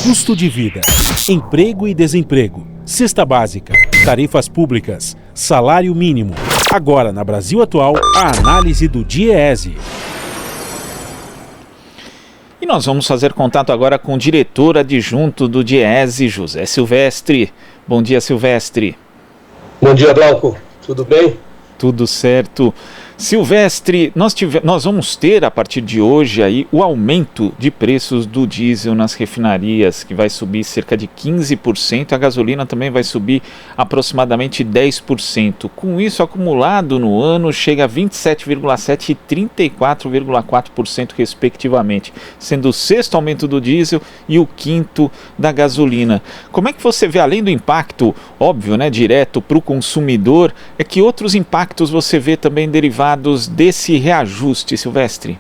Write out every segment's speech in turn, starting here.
Custo de vida, emprego e desemprego, cesta básica, tarifas públicas, salário mínimo. Agora, na Brasil Atual, a análise do DIEESE. E nós vamos fazer contato agora com o diretor adjunto do DIEESE, José Silvestre. Bom dia, Silvestre. Bom dia, Glauco. Tudo bem? Tudo certo. Silvestre, nós vamos ter a partir de hoje aí o aumento de preços do diesel nas refinarias, que vai subir cerca de 15%, a gasolina também vai subir aproximadamente 10%. Com isso, acumulado no ano, chega a 27,7% e 34,4% respectivamente, sendo o sexto aumento do diesel e o quinto da gasolina. Como é que você vê, além do impacto, óbvio, né, direto para o consumidor, que outros impactos você vê também derivados desse reajuste, Silvestre?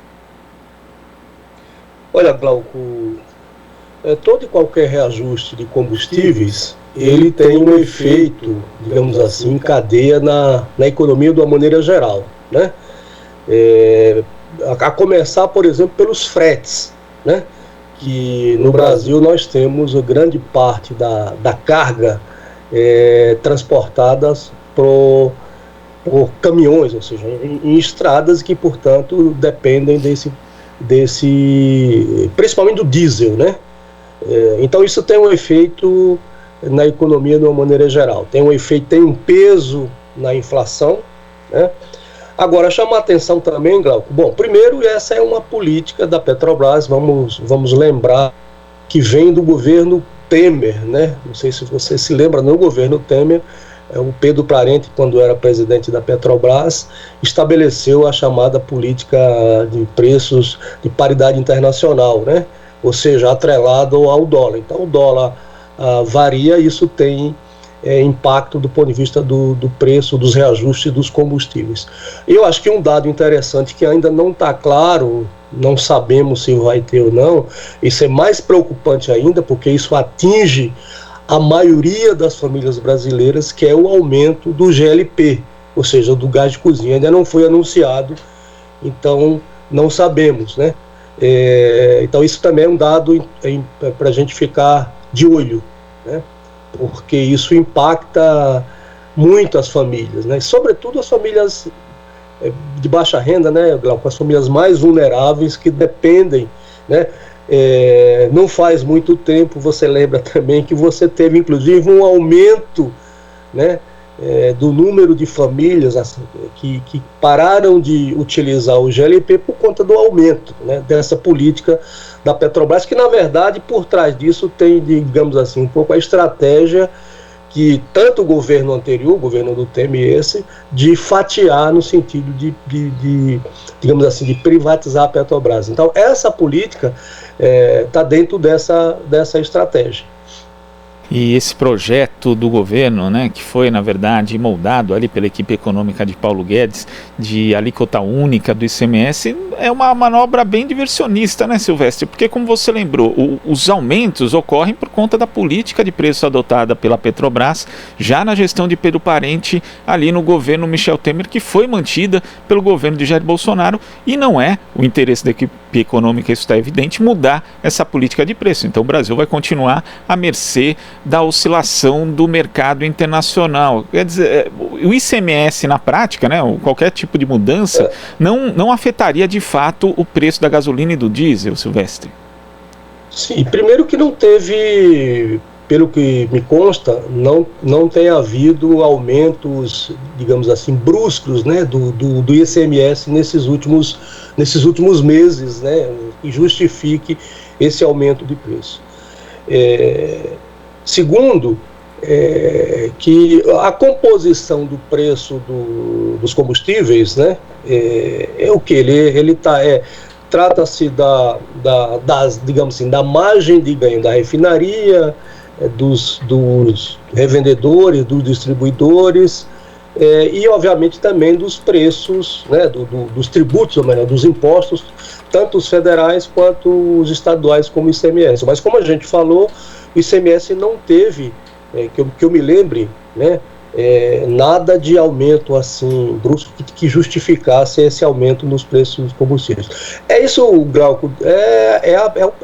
Olha, Glauco, todo e qualquer reajuste de combustíveis, ele tem um efeito, digamos assim, em cadeia na economia de uma maneira geral, né? A começar, por exemplo, pelos fretes, né? Que no Brasil nós temos grande parte da carga transportadas por caminhões, ou seja, em estradas que, portanto, dependem principalmente do diesel, né? Então isso tem um efeito na economia de uma maneira geral, tem um peso na inflação, né? Agora, chama a atenção também, Glauco, bom, primeiro, essa é uma política da Petrobras, vamos lembrar que vem do governo Temer, né? Não sei se você se lembra, no governo Temer, o Pedro Parente, quando era presidente da Petrobras, estabeleceu a chamada política de preços de paridade internacional, né? Ou seja, atrelado ao dólar. Então o dólar varia, isso tem impacto do ponto de vista do preço, dos reajustes dos combustíveis. Eu acho que um dado interessante que ainda não está claro, não sabemos se vai ter ou não, isso é mais preocupante ainda, porque isso atinge a maioria das famílias brasileiras, que é o aumento do GLP, ou seja, do gás de cozinha. Ainda não foi anunciado, então não sabemos, né? Então isso também é um dado para a gente ficar de olho, né? Porque isso impacta muito as famílias, né? Sobretudo as famílias de baixa renda, né, Glauco? As famílias mais vulneráveis que dependem, né? Não faz muito tempo, você lembra também que você teve inclusive um aumento, né, do número de famílias que pararam de utilizar o GLP por conta do aumento, né, dessa política da Petrobras, que na verdade por trás disso tem, digamos assim, um pouco a estratégia que tanto o governo anterior, o governo do Temer esse, de fatiar no sentido digamos assim, de privatizar a Petrobras. Então essa política está dentro dessa estratégia. E esse projeto do governo, né, que foi, na verdade, moldado ali pela equipe econômica de Paulo Guedes, de alíquota única do ICMS, é uma manobra bem diversionista, né, Silvestre? Porque, como você lembrou, os aumentos ocorrem por conta da política de preço adotada pela Petrobras, já na gestão de Pedro Parente, ali no governo Michel Temer, que foi mantida pelo governo de Jair Bolsonaro, e não é o interesse da equipe econômica, isso está evidente, mudar essa política de preço. Então o Brasil vai continuar à mercê da oscilação do mercado internacional. Quer dizer, o ICMS na prática, né, qualquer tipo de mudança, não afetaria de fato o preço da gasolina e do diesel, Silvestre? Sim, primeiro que não teve, pelo que me consta, não tem havido aumentos, digamos assim, bruscos, né, do ICMS nesses últimos meses, né, que justifique esse aumento de preço. Segundo, que a composição do preço dos combustíveis, né, é o que? Trata-se digamos assim, da margem de ganho da refinaria, dos revendedores, dos distribuidores, e obviamente também dos preços, né, dos tributos, ou melhor, dos impostos, tanto os federais quanto os estaduais, como o ICMS. Mas como a gente falou, o ICMS não teve, que eu me lembre, né, nada de aumento assim brusco que justificasse esse aumento nos preços dos combustíveis. É isso, Glauco, é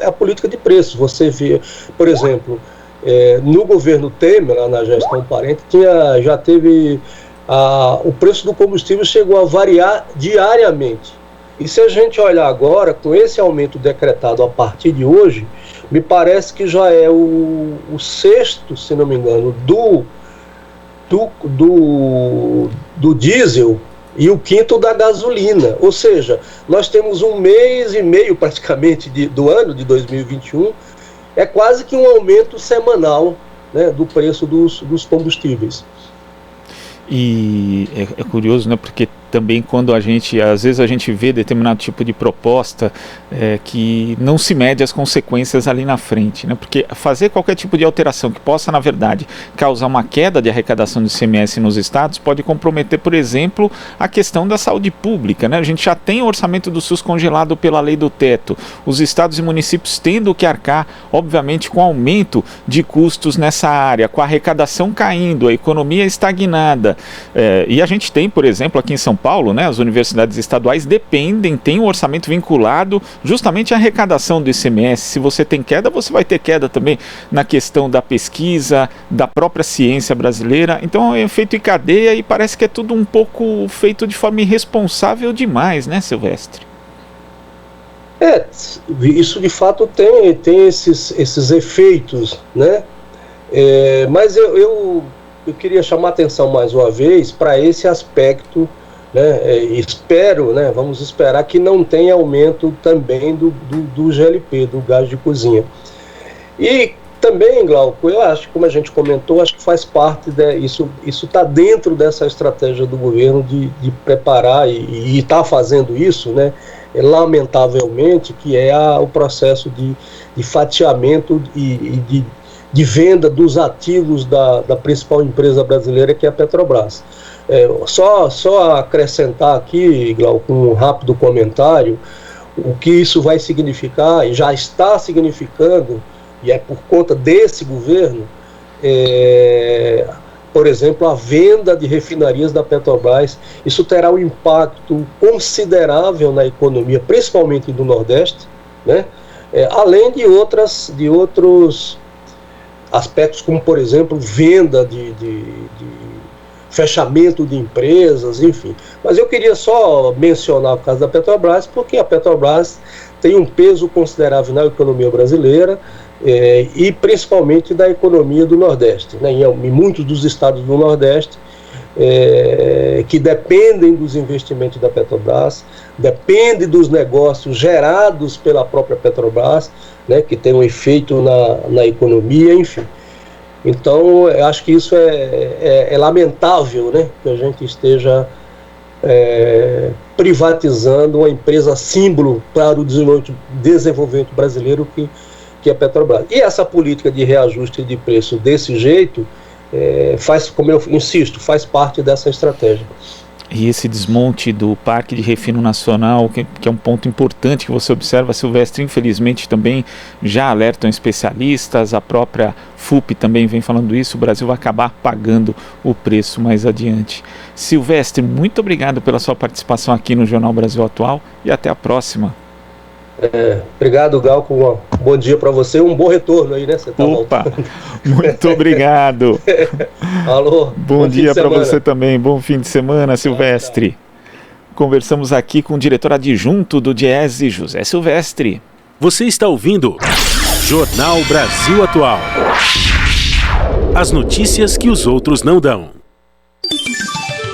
a política de preços. Você vê, por exemplo, no governo Temer, lá na gestão Parente, já teve o preço do combustível chegou a variar diariamente. E se a gente olhar agora, com esse aumento decretado a partir de hoje, me parece que já é o sexto, se não me engano, do diesel e o quinto da gasolina. Ou seja, nós temos 1 mês e meio praticamente do ano de 2021, é quase que um aumento semanal, né, do preço dos combustíveis. E é curioso, né, porque também quando às vezes a gente vê determinado tipo de proposta que não se mede as consequências ali na frente, né, porque fazer qualquer tipo de alteração que possa, na verdade, causar uma queda de arrecadação do ICMS nos estados pode comprometer, por exemplo, a questão da saúde pública, né? A gente já tem o orçamento do SUS congelado pela lei do teto, os estados e municípios tendo que arcar, obviamente, com aumento de custos nessa área, com a arrecadação caindo, a economia estagnada, e a gente tem, por exemplo, aqui em São Paulo, né, as universidades estaduais têm um orçamento vinculado justamente à arrecadação do ICMS. Se você tem queda, você vai ter queda também na questão da pesquisa, da própria ciência brasileira. Então é feito em cadeia e parece que é tudo um pouco feito de forma irresponsável demais, né, Silvestre? Isso de fato tem esses efeitos, né? Mas eu queria chamar a atenção mais uma vez para esse aspecto, né? Vamos esperar que não tenha aumento também do GLP, do gás de cozinha. E também, Glauco, eu acho, como a gente comentou, acho que faz parte isso está dentro dessa estratégia do governo de preparar e está fazendo isso, né? Lamentavelmente, que é o processo de fatiamento e de venda dos ativos da principal empresa brasileira, que é a Petrobras. Só acrescentar aqui, Glauco, um rápido comentário, o que isso vai significar, e já está significando, e é por conta desse governo, por exemplo, a venda de refinarias da Petrobras. Isso terá um impacto considerável na economia, principalmente do Nordeste, né? Além de outros aspectos, como, por exemplo, venda de fechamento de empresas, enfim. Mas eu queria só mencionar o caso da Petrobras, porque a Petrobras tem um peso considerável na economia brasileira, e principalmente da economia do Nordeste, né? Em muitos dos estados do Nordeste, que dependem dos investimentos da Petrobras, dependem dos negócios gerados pela própria Petrobras, né, que tem um efeito na economia, enfim. Então, eu acho que isso é lamentável, né, que a gente esteja privatizando uma empresa símbolo para o desenvolvimento brasileiro, que é a Petrobras. E essa política de reajuste de preço desse jeito, como eu insisto, faz parte dessa estratégia. E esse desmonte do Parque de Refino Nacional, que é um ponto importante que você observa, Silvestre, infelizmente também já alertam especialistas, a própria FUP também vem falando isso, o Brasil vai acabar pagando o preço mais adiante. Silvestre, muito obrigado pela sua participação aqui no Jornal Brasil Atual e até a próxima. Obrigado, Galco, um bom dia para você, um bom retorno aí, né? Você tá voltando. Muito obrigado. Alô. Bom dia para você também, bom fim de semana, Silvestre. Conversamos aqui com o diretor adjunto do Diese, José Silvestre. Você está ouvindo Jornal Brasil Atual. As notícias que os outros não dão.